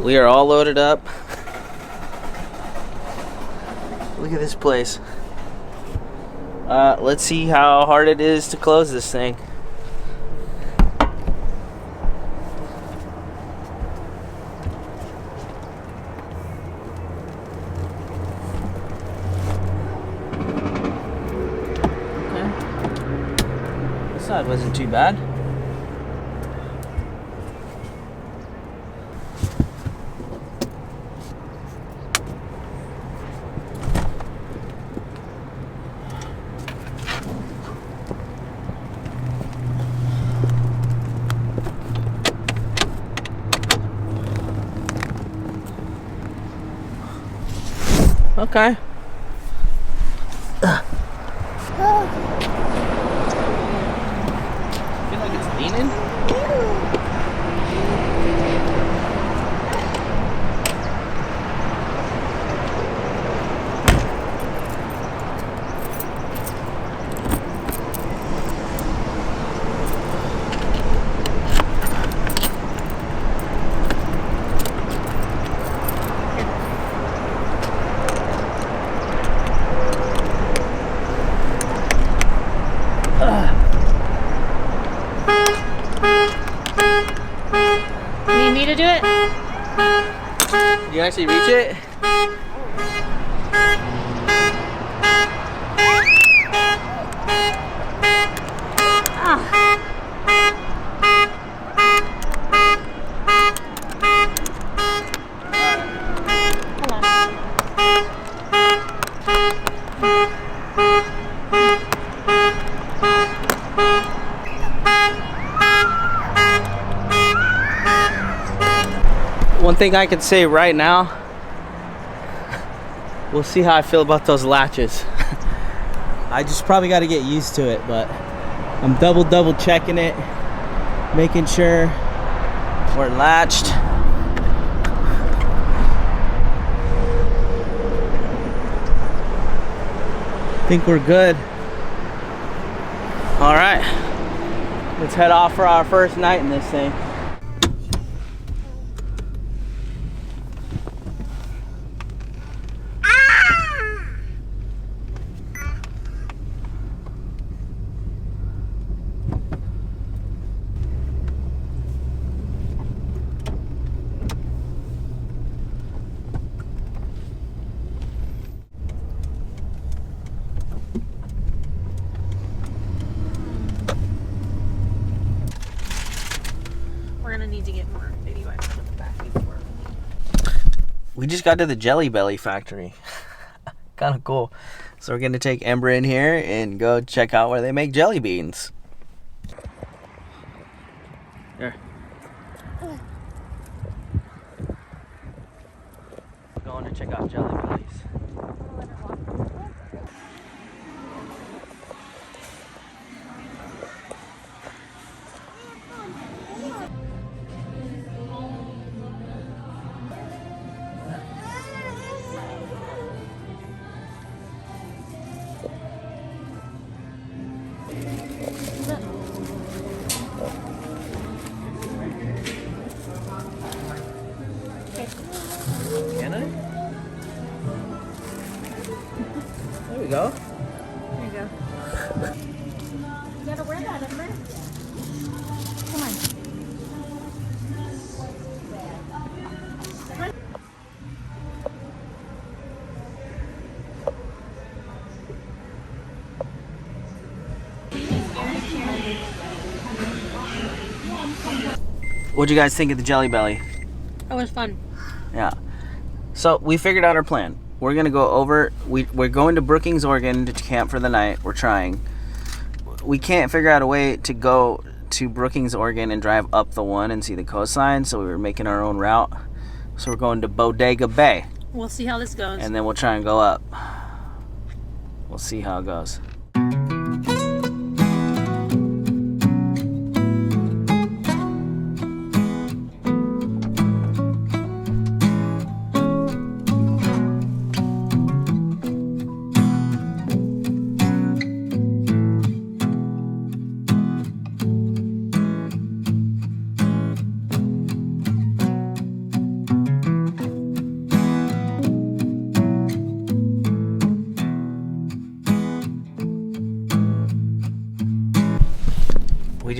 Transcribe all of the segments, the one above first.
We are all loaded up. Look at this place. Let's see how hard it is to close this thing. Okay. This side wasn't too bad. Okay. I feel like it's leaning. Need me to do it? Did you actually reach it? One thing I could say right now, we'll see how I feel about those latches. I just probably got to get used to it, but I'm double checking it, making sure we're latched. I think we're good. All right, let's head off for our first night in this thing. We're gonna need to get more baby wipes out of the back before. We just got to the Jelly Belly factory. Kind of cool. So we're gonna take Ember in here and go check out where they make jelly beans. Here. We're going to check out Jelly Bellies. Can I? There we go. There you go. You gotta wear that, Ember. Come on. What'd you guys think of the Jelly Belly? That was fun. Yeah. So we figured out our plan. We're gonna go over. We're going to Brookings, Oregon to camp for the night. We're trying. We can't figure out a way to go to Brookings, Oregon and drive up the one and see the coastline. So we were making our own route. So we're going to Bodega Bay. We'll see how this goes. And then we'll try and go up. We'll see how it goes.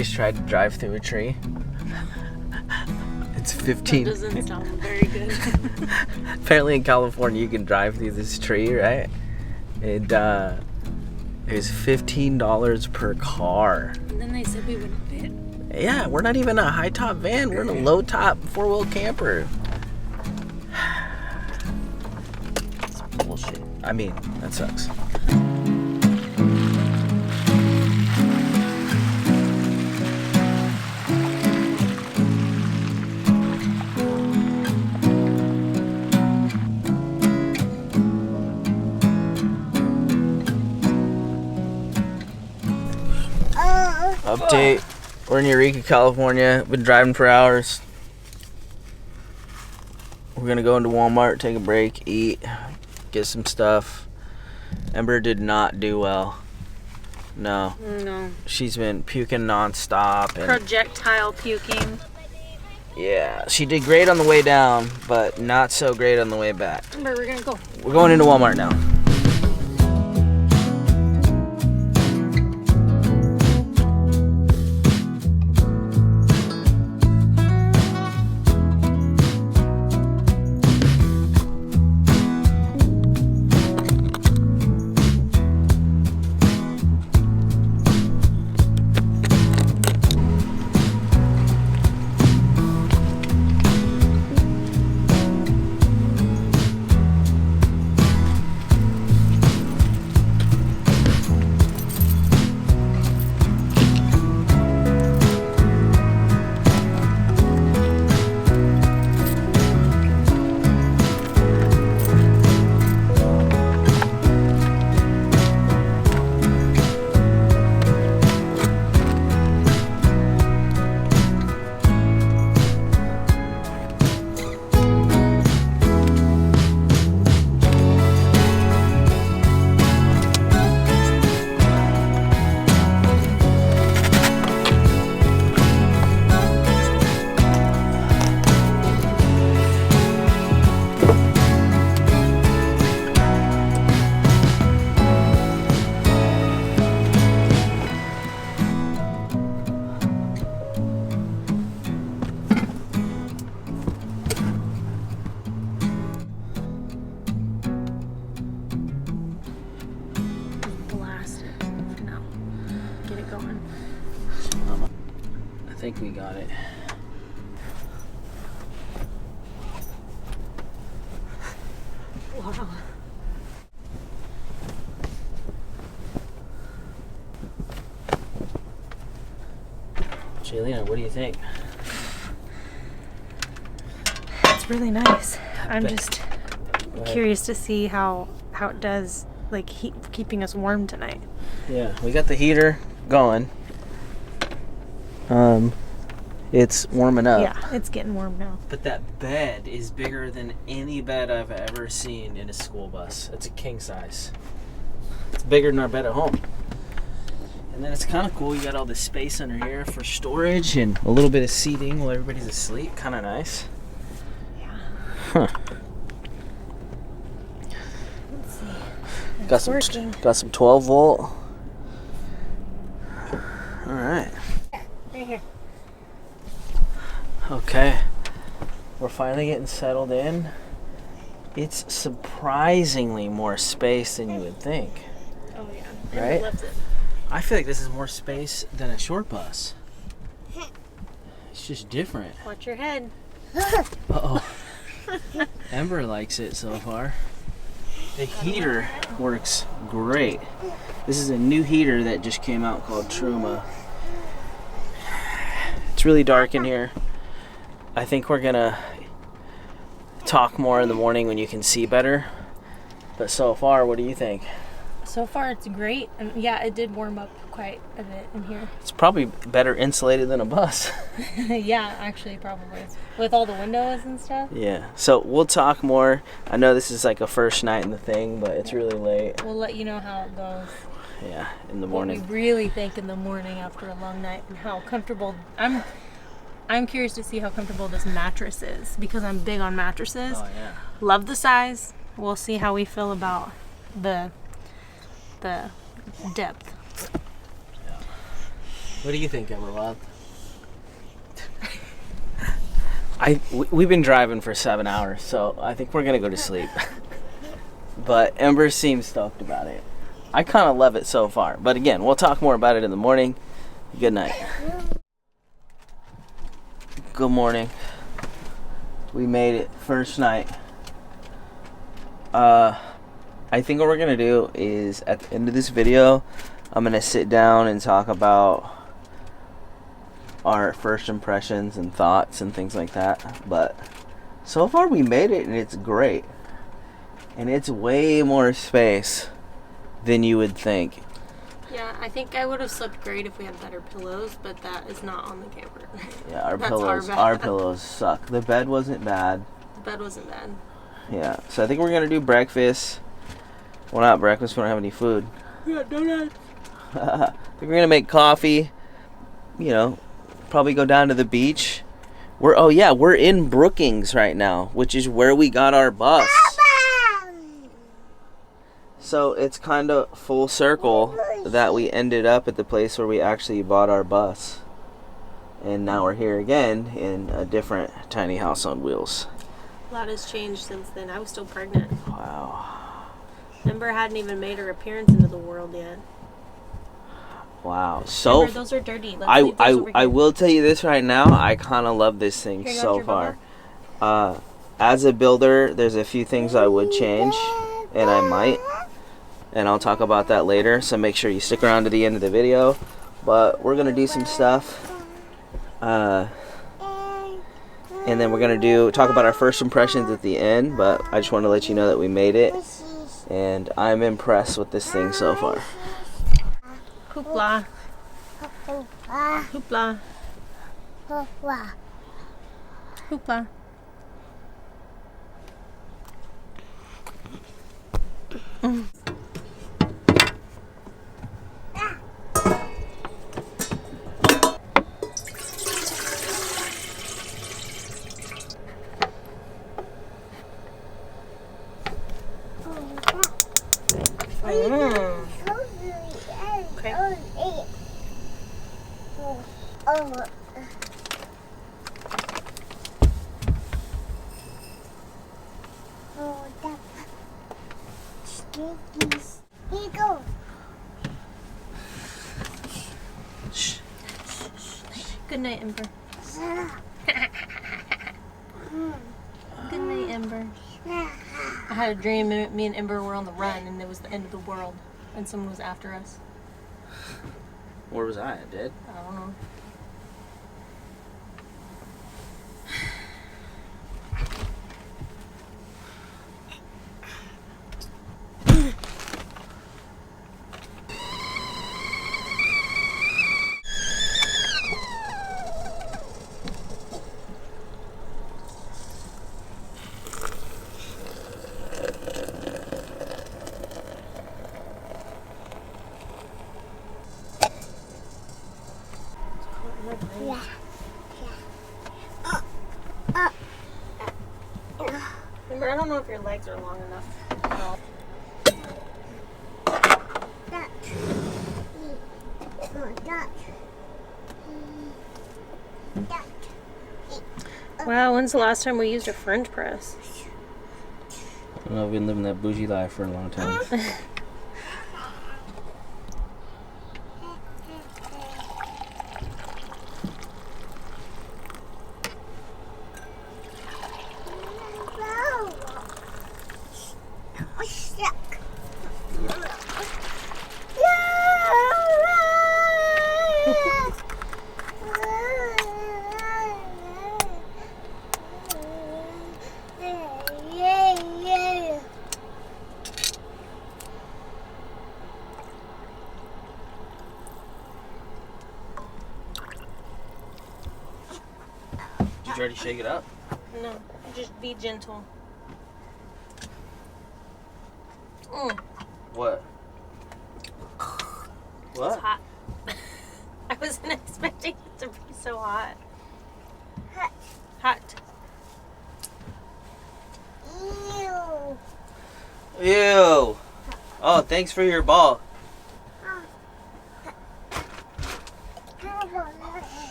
just tried to drive through a tree. It's 15. That doesn't sound very good. Apparently in California you can drive through this tree, right? And it was $15 per car. And then they said we wouldn't fit. Yeah, we're not even a high top van. We're in a low top 4-wheel camper. It's bullshit. I mean, that sucks. Update. We're in Eureka, California. Been driving for hours. We're gonna go into Walmart, take a break, eat, get some stuff. Ember did not do well. No. No. She's been puking nonstop. And Projectile puking. yeah, she did great on the way down, but not so great on the way back. Ember, we're gonna go. We're going into Walmart now. I think we got it. Wow. Jaylina, what do you think? It's really nice. I'm just curious to see how it does, like keeping us warm tonight. Yeah, we got the heater going. It's warming up. Yeah, it's getting warm now. But that bed is bigger than any bed I've ever seen in a school bus. It's a king size. It's bigger than our bed at home. And then it's kind of cool. You got all this space under here for storage and a little bit of seating while everybody's asleep. Kind of nice. Yeah. Huh. Let's see. Got some 12 volt. All right. Right here. Okay. We're finally getting settled in. It's surprisingly more space than you would think. Oh yeah. Right? Loves it. I feel like this is more space than a short bus. It's just different. Watch your head. Uh-oh. Ember likes it so far. The heater works great. This is a new heater that just came out called Truma. It's really dark in here. I think we're gonna talk more in the morning when you can see better. But so far, what do you think? So far, it's great. And yeah, it did warm up quite a bit in here. It's probably better insulated than a bus. Yeah, actually, probably. With all the windows and stuff. Yeah. So we'll talk more. I know this is like a first night in the thing, but it's really late. We'll let you know how it goes. Yeah, in the What morning. we really think in the morning after a long night, and how comfortable. I'm curious to see how comfortable this mattress is, because I'm big on mattresses. Oh yeah. Love the size. We'll see how we feel about the depth. What do you think, Emma Bob? We've been driving for 7 hours, so I think we're gonna go to sleep. But Ember seems stoked about it. I kind of love it so far. But again, we'll talk more about it in the morning. Good night. Good morning. We made it. First night. I think what we're gonna do is at the end of this video, I'm gonna sit down and talk about our first impressions and thoughts and things like that. But so far we made it and it's great. And it's way more space than you would think. Yeah, I think I would have slept great if we had better pillows, but that is not on the camper. Yeah, our That's our pillows suck. The bed wasn't bad. The bed wasn't bad. Yeah, so I think we're gonna do breakfast. Well, not breakfast. We don't have any food. We got donuts. I think we're gonna make coffee. You know, probably go down to the beach. We're in Brookings right now, which is where we got our bus. So it's kind of full circle that we ended up at the place where we actually bought our bus. And now we're here again in a different tiny house on wheels. A lot has changed since then. I was still pregnant. Wow. Ember hadn't even made her appearance into the world yet. Wow. So Ember, those are dirty. Let's leave those over I here. will tell you this right now. I kind of love this thing Here, you so want your far. As a builder, there's a few things I would change, and I might. And I'll talk about that later, so make sure you stick around to the end of the video. But we're gonna do some stuff, and then we're gonna talk about our first impressions at the end. But I just want to let you know that we made it, and I'm impressed with this thing so far. Hoopla. Hoopla. Hoopla. Okay. Here you go. Shh. Good night, Ember. Good night, Ember. I had a dream me and Ember were on the run and it was the end of the world and someone was after us. Where was I? Dead? I don't know. Ember, I don't know if your legs are long enough at all. Wow, when's the last time we used a French press? I don't know. I've been living that bougie life for a long time. Did you already shake it up? No, just be gentle. What? It's What? hot. I wasn't expecting it to be so hot. Hot. Ew. Oh, thanks for your ball.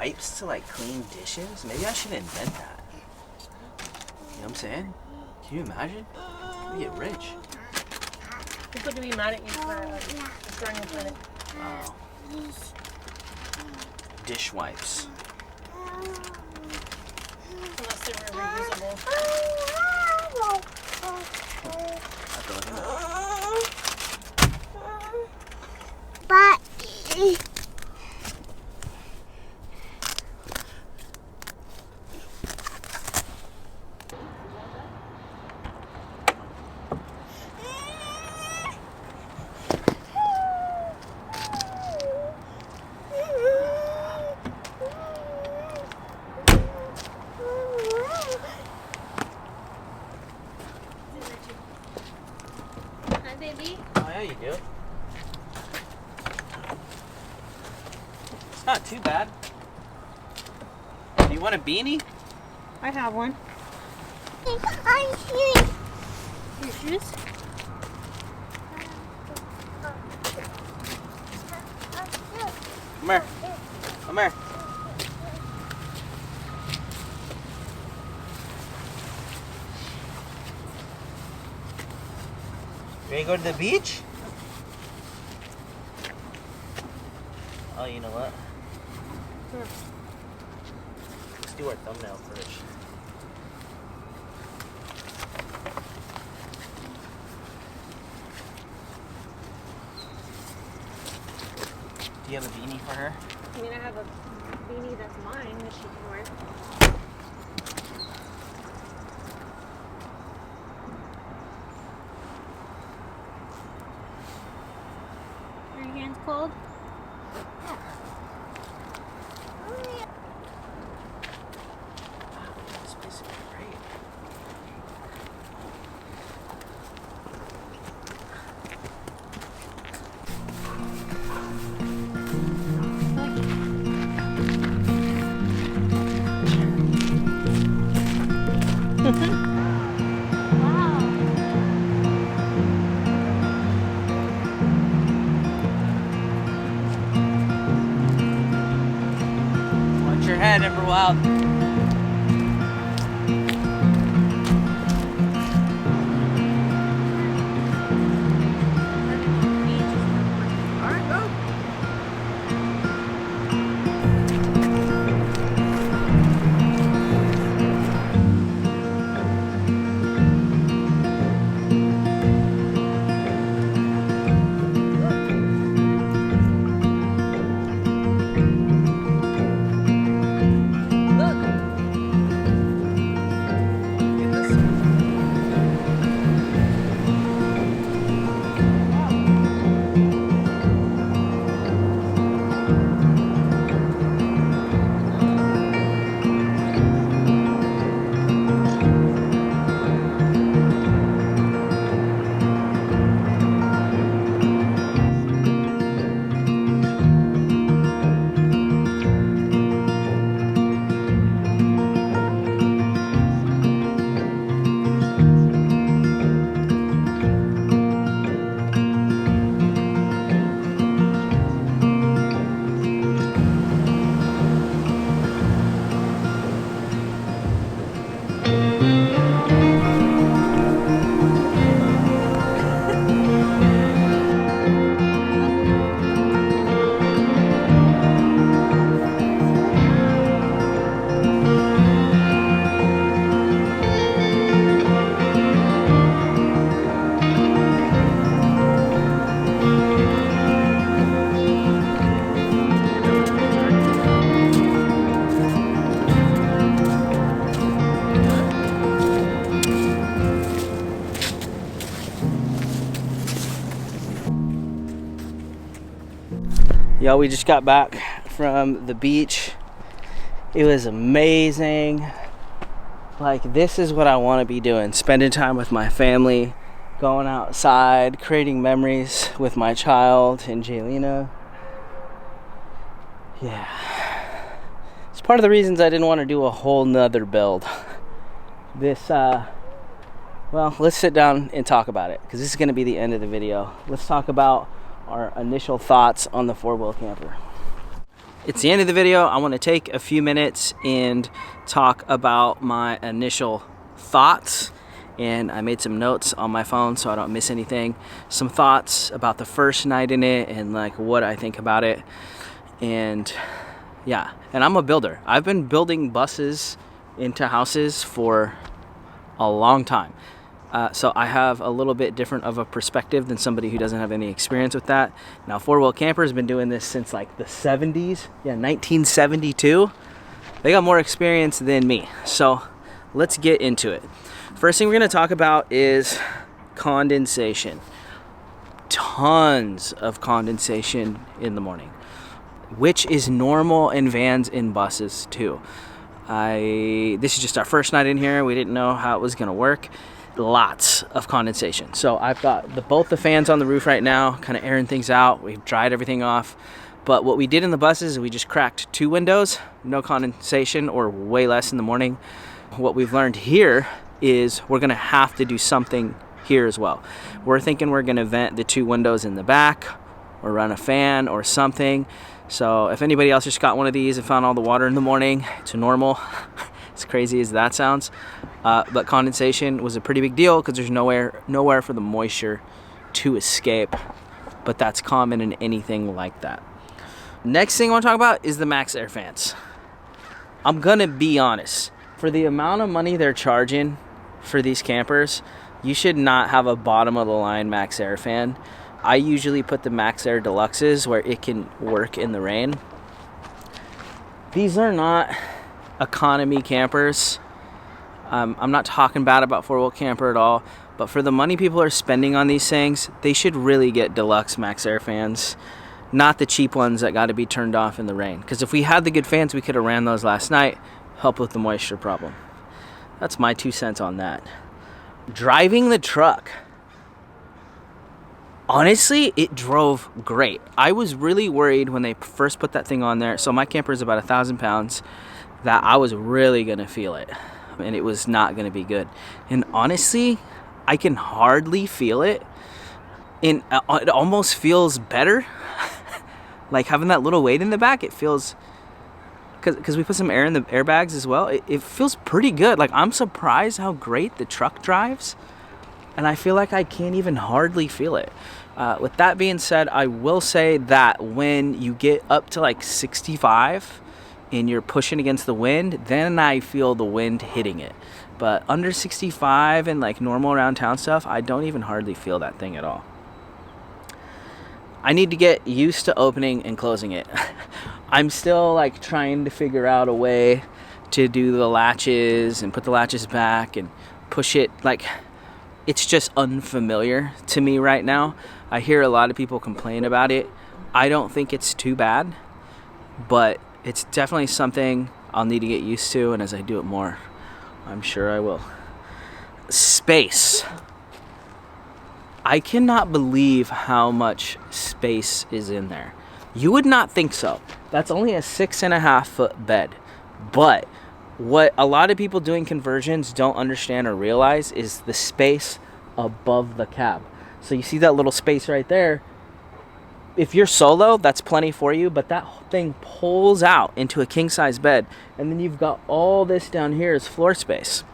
wipes to like clean dishes? Maybe I should invent that. You know what I'm saying? Can you imagine? We get rich. People could be mad at you for throwing a planet. Wow. Dish wipes. Unless they were reusable. Have to look into that. But Hi, baby. Oh yeah, you do. It's not too bad. Do you want a beanie? I have one. I'm here. Your shoes? Come here. Come here. Ready to go to the beach? Oh, you know what? Sure. Let's do our thumbnail first. Do you have a beanie for her? I mean, I have a beanie that's mine that she can wear. Are your hands cold? This place is great. Watch your head, Everwild. Alright, go. Y'all, we just got back from the beach. It was amazing. Like, this is what I want to be doing. Spending time with my family, going outside, creating memories with my child and Jaylina. Yeah. It's part of the reasons I didn't want to do a whole nother build. This, well, let's sit down and talk about it, because this is going to be the end of the video. Let's talk about our initial thoughts on the four-wheel camper. it's the end of the video. I want to take a few minutes and talk about my initial thoughts. And I made some notes on my phone so I don't miss anything. Some thoughts about the first night in it and like what I think about it. And yeah, and I'm a builder. I've been building buses into houses for a long time. So I have a little bit different of a perspective than somebody who doesn't have any experience with that. Now, four-wheel camper has been doing this since like the 70s. Yeah, 1972. They got more experience than me. So let's get into it. First thing we're going to talk about is condensation. Tons of condensation in the morning, which is normal in vans and buses too. This is just our first night in here. We didn't know how it was going to work. Lots of condensation. So I've got both the fans on the roof right now, kind of airing things out. We've dried everything off. But what we did in the buses is we just cracked 2 windows, no condensation or way less in the morning. What we've learned here is we're gonna have to do something here as well. We're thinking we're gonna vent the 2 windows in the back or run a fan or something. So if anybody else just got one of these and found all the water in the morning, it's normal. As crazy as that sounds. But condensation was a pretty big deal because there's nowhere for the moisture to escape. But that's common in anything like that. Next thing I want to talk about is the max air fans. I'm gonna be honest. For the amount of money they're charging for these campers, you should not have a bottom of the line max air fan. I usually put the max air deluxes where it can work in the rain. These are not economy campers. I'm not talking bad about four-wheel camper at all, but for the money people are spending on these things, they should really get deluxe max air fans, not the cheap ones that got to be turned off in the rain. Because if we had the good fans, we could have ran those last night, help with the moisture problem. That's my 2 cents on that. Driving the truck. Honestly, it drove great. I was really worried when they first put that thing on there. So my camper is about 1,000 pounds, that I was really gonna feel it. And it was not gonna be good. And honestly, I can hardly feel it. And it almost feels better. Like having that little weight in the back, it feels, because we put some air in the airbags as well, it feels pretty good. Like I'm surprised how great the truck drives. And I feel like I can't even hardly feel it. With that being said, I will say that when you get up to like 65 and you're pushing against the wind, then I feel the wind hitting it. But under 65 and like normal around town stuff, I don't even hardly feel that thing at all. I need to get used to opening and closing it. I'm still like trying to figure out a way to do the latches and put the latches back and push it. Like, it's just unfamiliar to me right now. I hear a lot of people complain about it. I don't think it's too bad, but it's definitely something I'll need to get used to, and as I do it more, I'm sure I will. Space. I cannot believe how much space is in there. You would not think so. That's only a 6.5 foot bed. But what a lot of people doing conversions don't understand or realize is the space above the cab. So you see that little space right there. If you're solo, that's plenty for you, but that thing pulls out into a king size bed, and then you've got all this down here is floor space.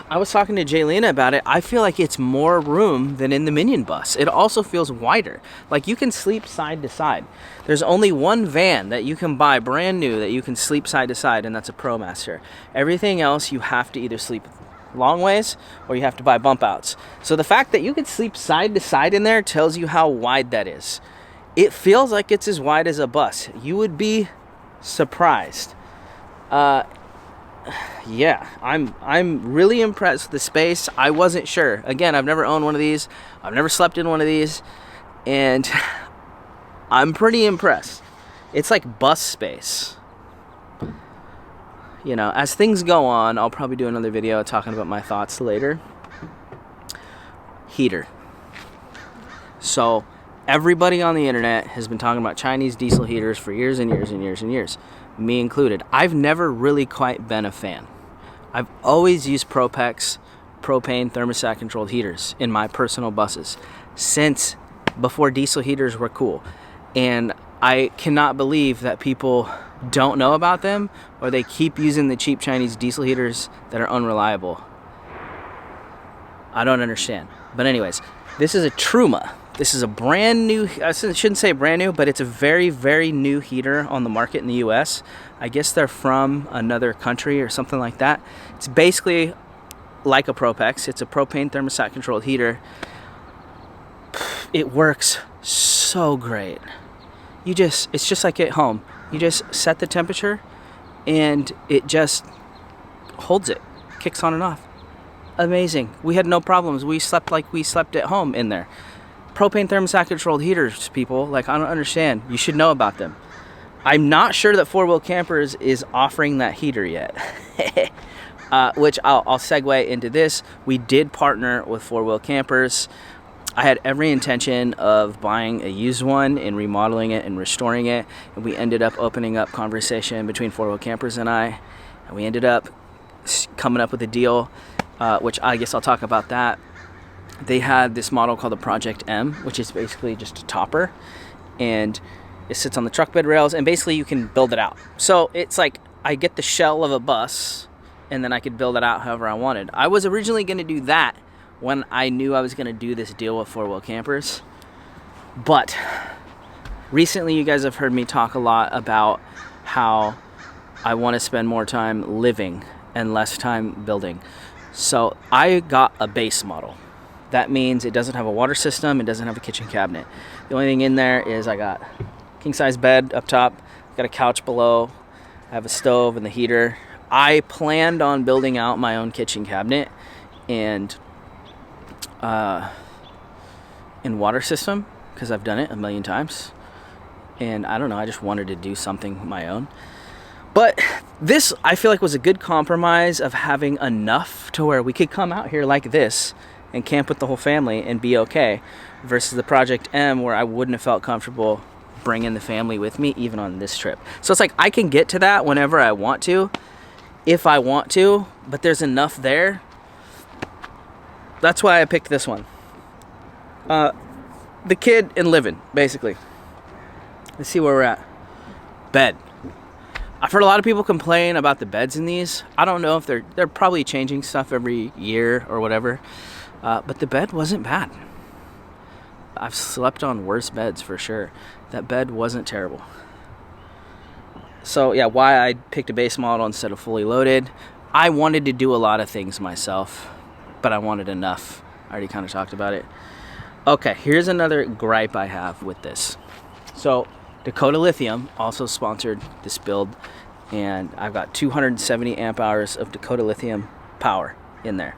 I was talking to Jaylena about it. I feel like it's more room than in the Minion bus. It also feels wider. Like you can sleep side to side. There's only one van that you can buy brand new that you can sleep side to side, and that's a ProMaster. Everything else you have to either sleep long ways or you have to buy bump outs. So the fact that you can sleep side to side in there tells you how wide that is. It feels like it's as wide as a bus. You would be surprised. Yeah, I'm really impressed with the space. I wasn't sure. Again, I've never owned one of these. I've never slept in one of these, and I'm pretty impressed. It's like bus space. You know, as things go on, I'll probably do another video talking about my thoughts later. Heater. So everybody on the internet has been talking about Chinese diesel heaters for years and years and years and years, me included. I've never really quite been a fan. I've always used Propex, propane thermostat controlled heaters in my personal buses since before diesel heaters were cool. And I cannot believe that people don't know about them, or they keep using the cheap Chinese diesel heaters that are unreliable. I don't understand. But anyways, this is a Truma. This is a brand new, I shouldn't say brand new, but it's a very, very new heater on the market in the US. I guess they're from another country or something like that. It's basically like a Propex. It's a propane thermostat controlled heater. It works so great. It's just like at home. You just set the temperature and it just holds it, kicks on and off. Amazing. We had no problems. We slept like we slept at home in there. Propane thermostat controlled heaters, people, like, I don't understand. You should know about them. I'm not sure that 4-Wheel Campers is offering that heater yet. Which I'll segue into this. We did partner with 4-Wheel Campers. I had every intention of buying a used one and remodeling it and restoring it, and we ended up opening up conversation between 4-Wheel Campers and I, and we ended up coming up with a deal, which I guess I'll talk about that. They had this model called the Project M, which is basically just a topper, and it sits on the truck bed rails, and basically you can build it out. So it's like I get the shell of a bus, and then I could build it out however I wanted. I was originally going to do that when I knew I was going to do this deal with 4-Wheel Campers, but recently you guys have heard me talk a lot about how I want to spend more time living and less time building. So I got a base model. That means it doesn't have a water system, it doesn't have a kitchen cabinet. The only thing in there is I got king size bed up top, got a couch below, I have a stove and the heater. I planned on building out my own kitchen cabinet and water system, because I've done it a million times. And I don't know, I just wanted to do something my own. But this, I feel like, was a good compromise of having enough to where we could come out here like this and camp with the whole family and be okay, versus the Project M, where I wouldn't have felt comfortable bringing the family with me even on this trip. So it's like I can get to that whenever I want to, if I want to, but there's enough there. That's why I picked this one. The kid and living, basically. Let's see where we're at. Bed. I've heard a lot of people complain about the beds in these. I don't know if they're probably changing stuff every year or whatever. But the bed wasn't bad. I've slept on worse beds for sure. That bed wasn't terrible. So yeah, why I picked a base model instead of fully loaded. I wanted to do a lot of things myself, but I wanted enough. I already kind of talked about it. Okay, here's another gripe I have with this. So Dakota Lithium also sponsored this build, and I've got 270 amp hours of Dakota Lithium power in there.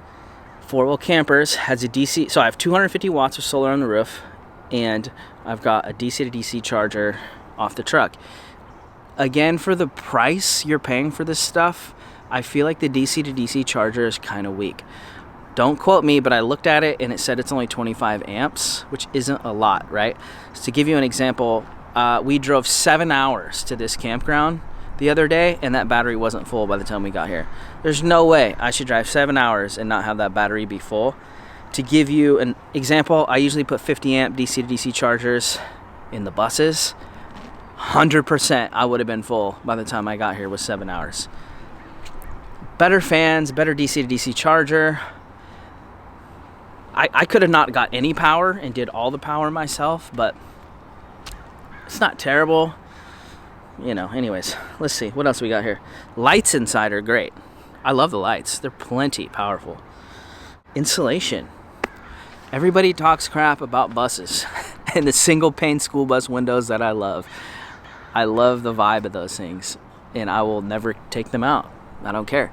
4-Wheel Campers has a DC, so I have 250 watts of solar on the roof, and I've got a DC to DC charger off the truck. Again, for the price you're paying for this stuff, I feel like the DC to DC charger is kind of weak. Don't quote me, but I looked at it and it said it's only 25 amps, which isn't a lot, right? So to give you an example, we drove 7 hours to this campground the other day, and that battery wasn't full by the time we got here. There's no way I should drive 7 hours and not have that battery be full. To give you an example, I usually put 50 amp DC to DC chargers in the buses. 100% I would have been full by the time I got here with 7 hours. Better fans, better DC to DC charger. I could have not got any power and did all the power myself, but it's not terrible. You know, anyways, let's see. What else we got here? Lights inside are great. I love the lights. They're plenty powerful. Insulation. Everybody talks crap about buses and the single pane school bus windows that I love. I love the vibe of those things, and I will never take them out. I don't care.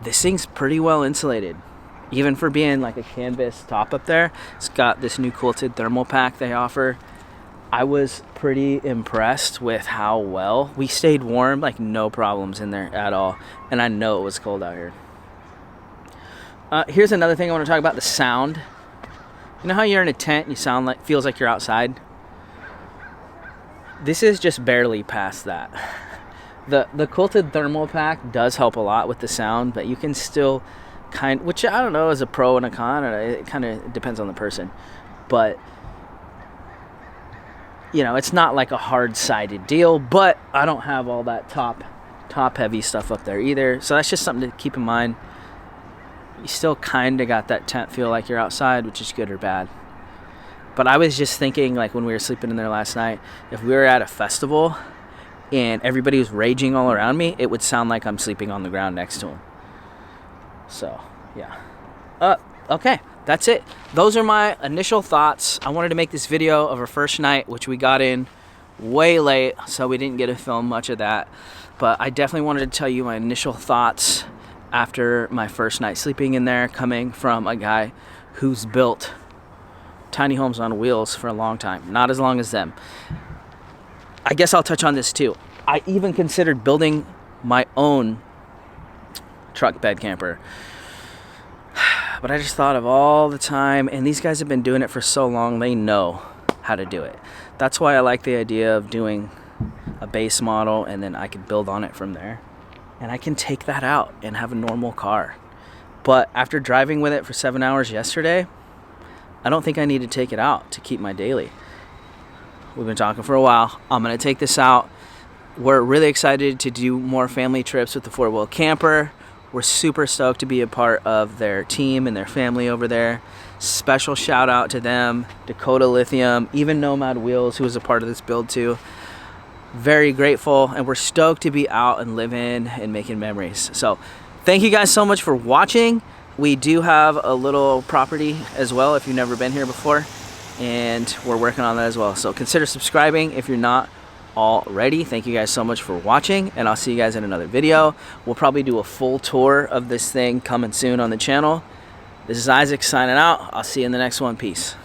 This thing's pretty well insulated. Even for being like a canvas top up there, it's got this new quilted thermal pack they offer. I was pretty impressed with how well we stayed warm, like no problems in there at all. And I know it was cold out here. Here's another thing I want to talk about, the sound. You know how you're in a tent and you sound like, feels like you're outside? This is just barely past that. The quilted thermal pack does help a lot with the sound, but you can still which I don't know is a pro and a con, and it kind of depends on the person. But you know, it's not like a hard-sided deal, but I don't have all that top heavy stuff up there either. So that's just something to keep in mind. You still kind of got that tent feel like you're outside, which is good or bad. But I was just thinking, like when we were sleeping in there last night, if we were at a festival and everybody was raging all around me, it would sound like I'm sleeping on the ground next to them. So, yeah. Okay, that's it. Those are my initial thoughts. I wanted to make this video of our first night, which we got in way late, so we didn't get to film much of that. But I definitely wanted to tell you my initial thoughts after my first night sleeping in there, coming from a guy who's built tiny homes on wheels for a long time. Not as long as them. I guess I'll touch on this too. I even considered building my own truck bed camper. But I just thought of all the time, and these guys have been doing it for so long, they know how to do it. That's why I like the idea of doing a base model, and then I can build on it from there. And I can take that out and have a normal car. But after driving with it for 7 hours yesterday, I don't think I need to take it out to keep my daily. We've been talking for a while. I'm going to take this out. We're really excited to do more family trips with the 4-wheel camper. We're super stoked to be a part of their team and their family over there. Special shout out to them, Dakota Lithium, even Nomad Wheels, who was a part of this build too. Very grateful, and we're stoked to be out and living and making memories. So thank you guys so much for watching. We do have a little property as well if you've never been here before, and we're working on that as well. So consider subscribing if you're not already. Thank you guys so much for watching, and I'll see you guys in another video. We'll probably do a full tour of this thing coming soon on the channel. This is Isaac signing out. I'll see you in the next one. Peace.